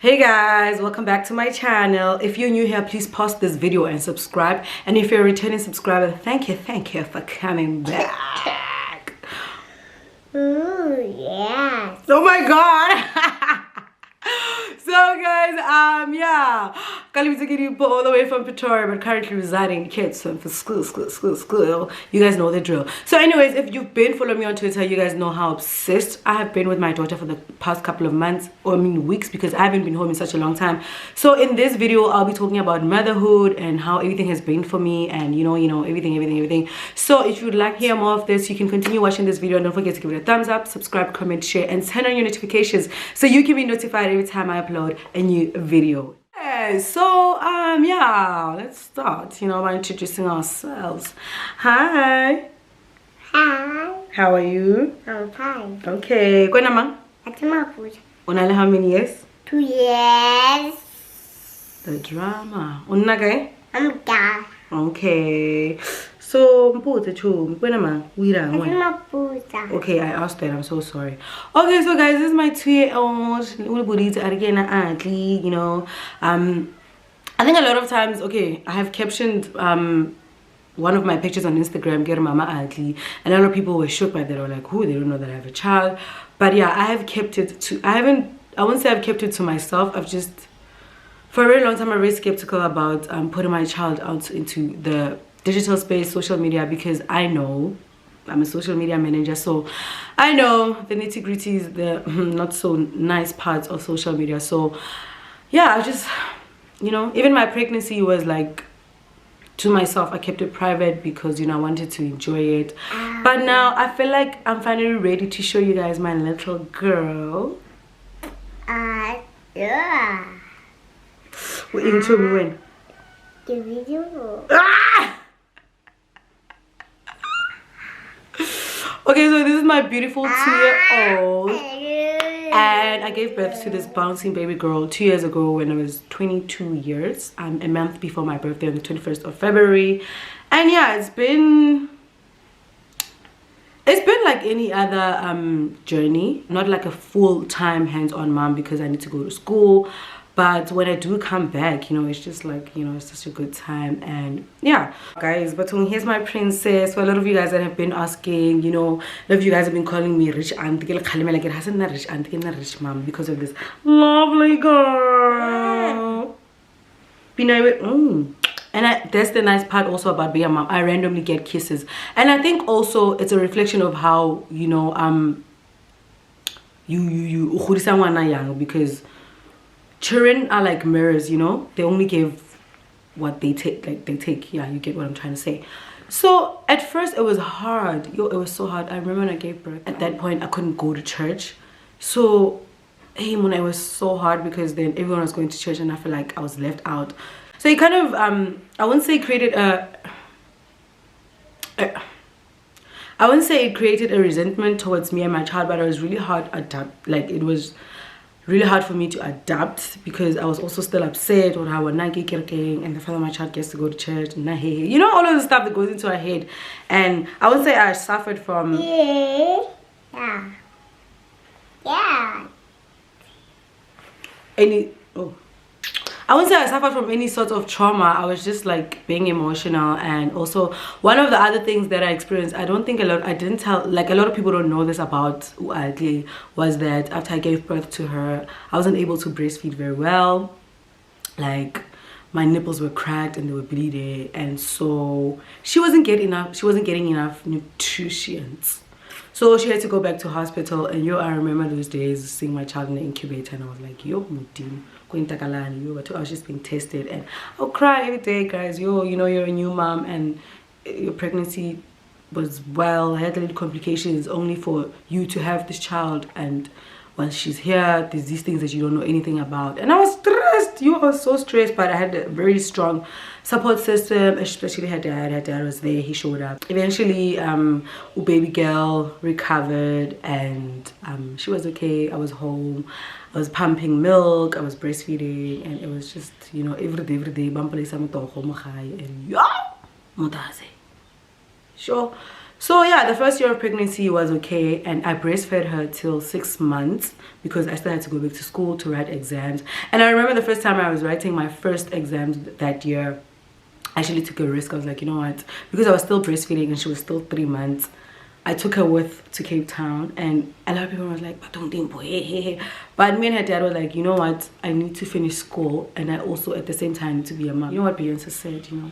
Hey guys, welcome back to my channel. If you're new here, please pause this video and subscribe. And if you're a returning subscriber, thank you for coming back. Ooh, yes. Oh my god. So guys, yeah, Kalibitagiri all the way from Pretoria, but currently residing in Cape Town for school. You guys know the drill. So anyways, if you've been following me on Twitter, you guys know how obsessed I have been with my daughter for the past couple of months, or I mean weeks, because I haven't been home in such a long time. So in this video, I'll be talking about motherhood and how everything has been for me, and you know everything. So if you'd like to hear more of this, you can continue watching this video, and don't forget to give it a thumbs up, subscribe, comment, share, and turn on your notifications so you can be notified every time I upload a new video. Okay, so yeah, let's start by introducing ourselves. Hi. Hi. How are you? I'm fine. Okay. Kwenama? That's my food. Unale how many years? 2 years. The drama. Unage? I'm done. Okay. So mpute chu. Kwenama? That's my food. Okay, I asked that. I'm so sorry. Okay, so guys, this is my 2-year-old. I think a lot of times, okay, I have captioned one of my pictures on Instagram, Get Mama Adli, and a lot of people were shocked by that. They were like, "Who? They don't know that I have a child." But yeah, I have kept it to. I won't say I've kept it to myself. I've just, for a very long time, I'm very skeptical about putting my child out into the digital space, social media, because I know I'm a social media manager, so I know the nitty-gritties, the not so nice parts of social media. So yeah, I just, even my pregnancy was like, to myself, I kept it private because I wanted to enjoy it. But now I feel like I'm finally ready to show you guys my little girl. Yeah. We're into me when The video. Okay, so this is my beautiful 2-year-old, and I gave birth to this bouncing baby girl 2 years ago when I was 22 years, a month before my birthday on the 21st of February. And yeah, it's been like any other journey, not like a full-time hands-on mom because I need to go to school. But when I do come back, it's just like, it's such a good time. And yeah, guys, but here's my princess. So a lot of you guys that have been asking, a lot of you guys have been calling me rich auntie, like it hasn't rich auntie, rich mom, because of this lovely girl. And that's the nice part also about being a mom. I randomly get kisses. And I think also it's a reflection of how, you because children are like mirrors, they only give what they take, yeah, you get what I'm trying to say. So at first it was hard, it was so hard. I remember when I gave birth, at that point I couldn't go to church. So hey, it was so hard because then everyone was going to church and I feel like I was left out. So it kind of I wouldn't say it created a resentment towards me and my child, but it was really hard it was really hard for me to adapt because I was also still upset with how and the father of my child gets to go to church and all of the stuff that goes into our head. And I would say I suffered from I wouldn't say I suffered from any sort of trauma. I was just like being emotional. And also one of the other things that I experienced, I didn't tell, like a lot of people don't know this about Suuuubscribe, was that after I gave birth to her, I wasn't able to breastfeed very well. Like my nipples were cracked and they were bleeding, and so she wasn't getting enough nutrients. So she had to go back to hospital. And I remember those days seeing my child in the incubator, and I was like, yo, Mudim, but I was just being tested, and I'll cry every day, guys. You're a new mom and your pregnancy was I had little complications only for you to have this child, and once she's here, there's these things that you don't know anything about. And I was stressed. I was so stressed, but I had a very strong support system, especially her dad. Her dad was there, he showed up. Eventually, baby girl recovered, and she was okay. I was home, I was pumping milk, I was breastfeeding, and it was just, every day, and sure. So yeah, the first year of pregnancy was okay, and I breastfed her till 6 months because I still had to go back to school to write exams. And I remember the first time I was writing my first exams that year, I actually took a risk. I was like, you know what, because I was still breastfeeding and she was still 3 months, I took her to Cape Town, and a lot of people was like, but don't think, boy, hey. But me and her dad were like, you know what, I need to finish school, and I also at the same time need to be a mom. You know what Beyonce said, you know,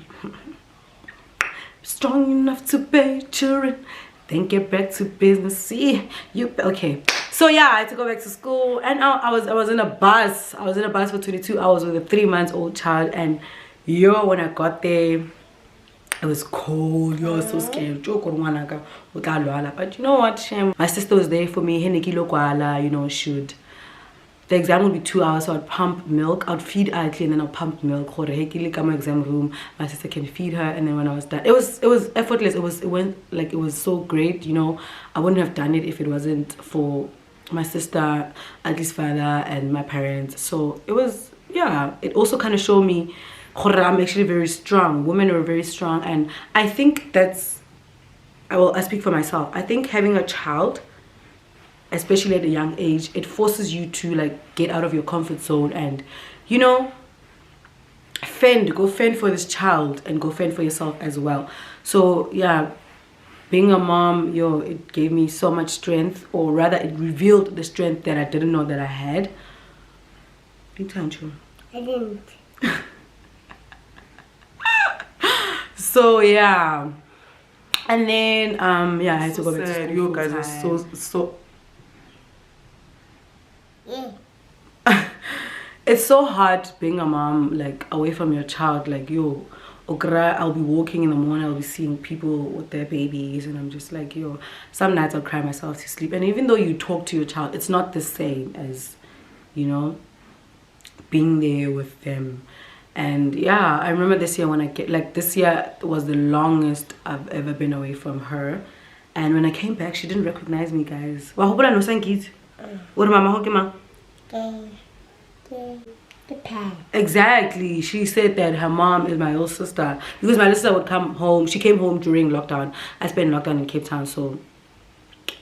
strong enough to bear children, then get back to business. See you. Okay, so yeah, I had to go back to school, and I was in a bus. I was in a bus for 22 hours with a 3-month-old child, and yo, when I got there, it was cold. Yo, I was so scared. But you know what, Shem? My sister was there for me. You know, the exam would be 2 hours, so I'd pump milk. I'd feed Aitli, and then I'd pump milk. My exam room. My sister can feed her, and then when I was done, it was effortless. It was so great. You know, I wouldn't have done it if it wasn't for my sister, Aitli's father, and my parents. So it was, yeah. It also kind of showed me I'm actually very strong. Women are very strong, and I think that's, I speak for myself. I think having a child, especially at a young age, it forces you to like get out of your comfort zone and, you know, go fend for this child and go fend for yourself as well. So yeah, being a mom, yo, it gave me so much strength, or rather it revealed the strength that I didn't know that I had. I didn't. So yeah, and then yeah, I had to go back to school. You guys are so Yeah. it's so hard being a mom, like away from your child. Like, yo, okra, I'll be walking in the morning, I'll be seeing people with their babies, and I'm just like, yo, some nights I'll cry myself to sleep. And even though you talk to your child, it's not the same as, you know, being there with them. And yeah, I remember this year when this year was the longest I've ever been away from her. And when I came back, she didn't recognize me, guys. What mama? The pen. Exactly. She said that her mom is my little sister, because my little sister would come home. She came home during lockdown. I spent lockdown in Cape Town, so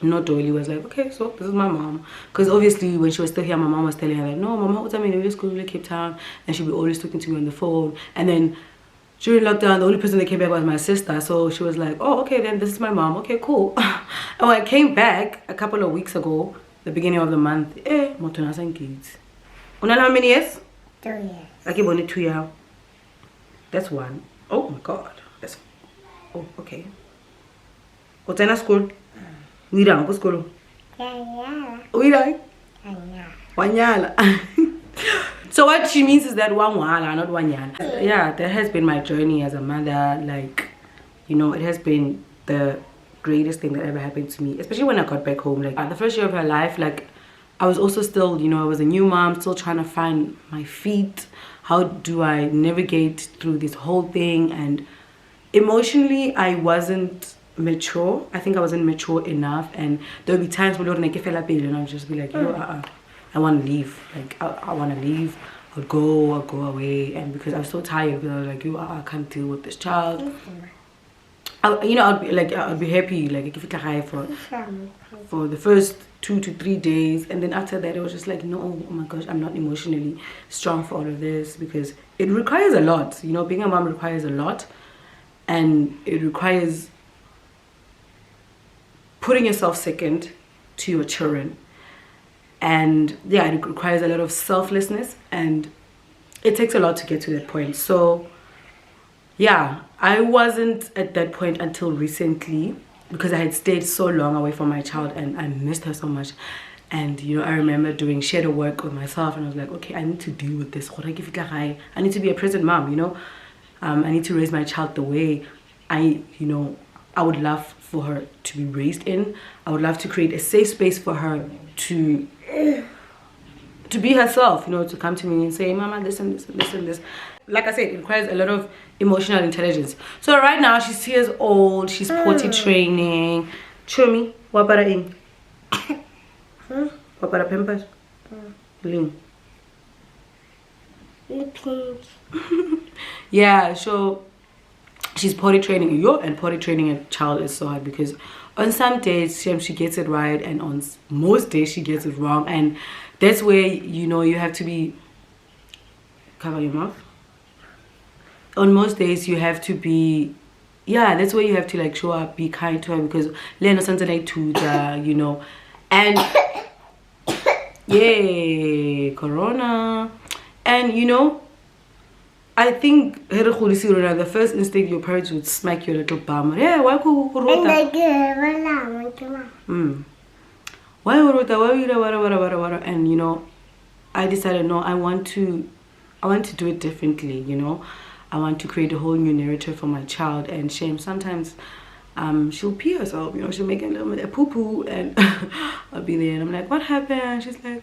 Doily was like, okay, so this is my mom. Because obviously when she was still here, my mom was telling her that, no, mama, what's I mean, we just go to Cape Town, and she'd be always talking to me on the phone. And then during lockdown, the only person that came back was my sister, so she was like, oh, okay, then this is my mom. Okay, cool. And when I came back a couple of weeks ago, the beginning of the month, Motonas and kids. How many years? 2 years. I keep only 2 years. That's 1. Oh my god. That's, oh, okay. What's in school? We don't go school. Yeah. We don't. Yeah. Wanyala. So what she means is that wanyala, not wanyala. Yeah, that has been my journey as a mother. Like, you know, it has been the greatest thing that ever happened to me, especially when I got back home. Like the first year of her life, like I was also still, you know, I was a new mom, still trying to find my feet. How do I navigate through this whole thing? And emotionally, I wasn't mature. I think I wasn't mature enough, and there would be times when and I would just be like, yo, I want to leave. Like I want to leave. I'll go away. And because I was so tired, because I was like, yo, I can't deal with this child. You know, I'd be happy, like if it's high for the first 2 to 3 days, and then after that it was just like, no, oh my gosh, I'm not emotionally strong for all of this, because it requires a lot. You know, being a mom requires a lot, and it requires putting yourself second to your children. And yeah, it requires a lot of selflessness, and it takes a lot to get to that point. So yeah, I wasn't at that point until recently, because I had stayed so long away from my child and I missed her so much. And you know, I remember doing shadow work with myself, and I was like, okay, I need to deal with this. I need to be a present mom, you know. I need to raise my child the way I would love for her to be raised in. I would love to create a safe space for her to be herself, you know, to come to me and say, mama, this and this and this and this. Like I said, it requires a lot of emotional intelligence. So right now she's 2 years old, she's potty training. Chumi, what about in? What about pampers? Ling. Pink. Yeah, so she's potty training you, and potty training a child is so hard because on some days she gets it right and on most days she gets it wrong, and that's where you have to be, cover your mouth. On most days you have to be, that's where you have to like show up, be kind to her, because Leno something like to the and yay corona. And I think the first instinct your parents would smack your little bum. Yeah, why why and I decided no, I want to do it differently. I want to create a whole new narrative for my child. And shame sometimes she'll pee herself, she'll make a little bit of poo-poo, and I'll be there and I'm like, what happened? She's like,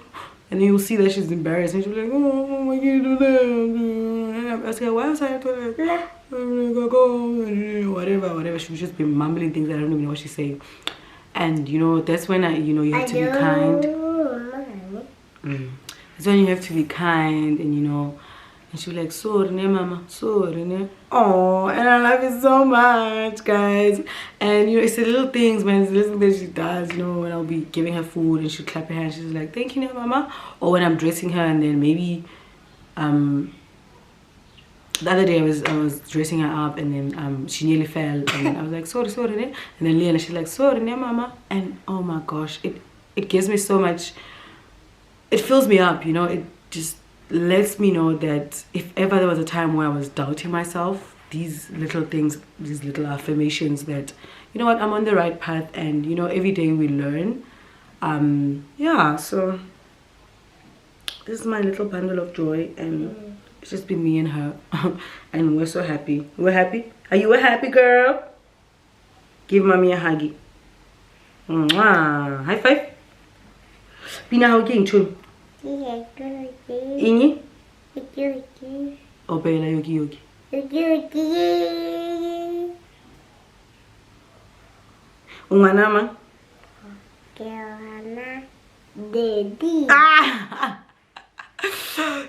and then you'll see that she's embarrassed and she'll be like, oh, why can't you do that? I say, why was I doing that? Whatever. She'll just be mumbling things that I don't even know what she's saying. And that's when you have to be kind. That's when you have to be kind, and and she'll be like, sorry, mama, sorry. Oh, and I love it so much, guys. And it's the little things, man. It's the little things she does, when I'll be giving her food and she'll clap her hands. She's like, thank you, mama. Or when I'm dressing her, and then maybe the other day I was dressing her up, and then she nearly fell, and then I was like, sorry, and then Leona, she's like, sorry, mama. And oh my gosh, it gives me so much, it fills me up, it just lets me know that if ever there was a time where I was doubting myself, these little things, these little affirmations that I'm on the right path, and every day we learn. So this is my little bundle of joy, and it's just been me and her. And we're so happy. We're happy. Are you a happy girl? Give mommy a huggy. Mwah. High five. Pina hugging too. Inyi? Opela yogi. Unganama? Daddy.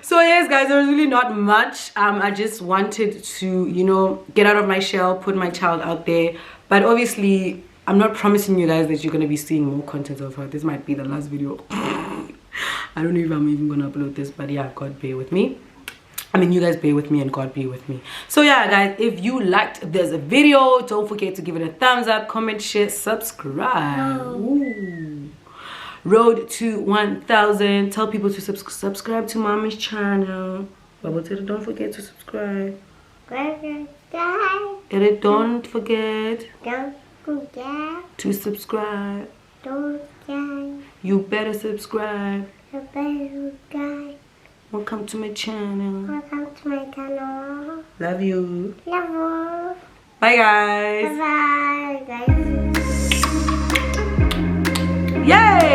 So yes, guys, there was really not much. I just wanted to get out of my shell, put my child out there. But obviously I'm not promising you guys that you're going to be seeing more content of her. This might be the last video. I don't know if I'm even gonna upload this, but yeah, God bear with me. I mean, you guys bear with me and God be with me. So yeah, guys, if you liked this video, don't forget to give it a thumbs up, comment, share, subscribe. Ooh. Road to 1,000. Tell people to subscribe to mommy's channel. Don't forget to subscribe. Don't forget to subscribe. You better subscribe. Welcome to my channel. Love you. Bye, guys. Bye, guys. Yay!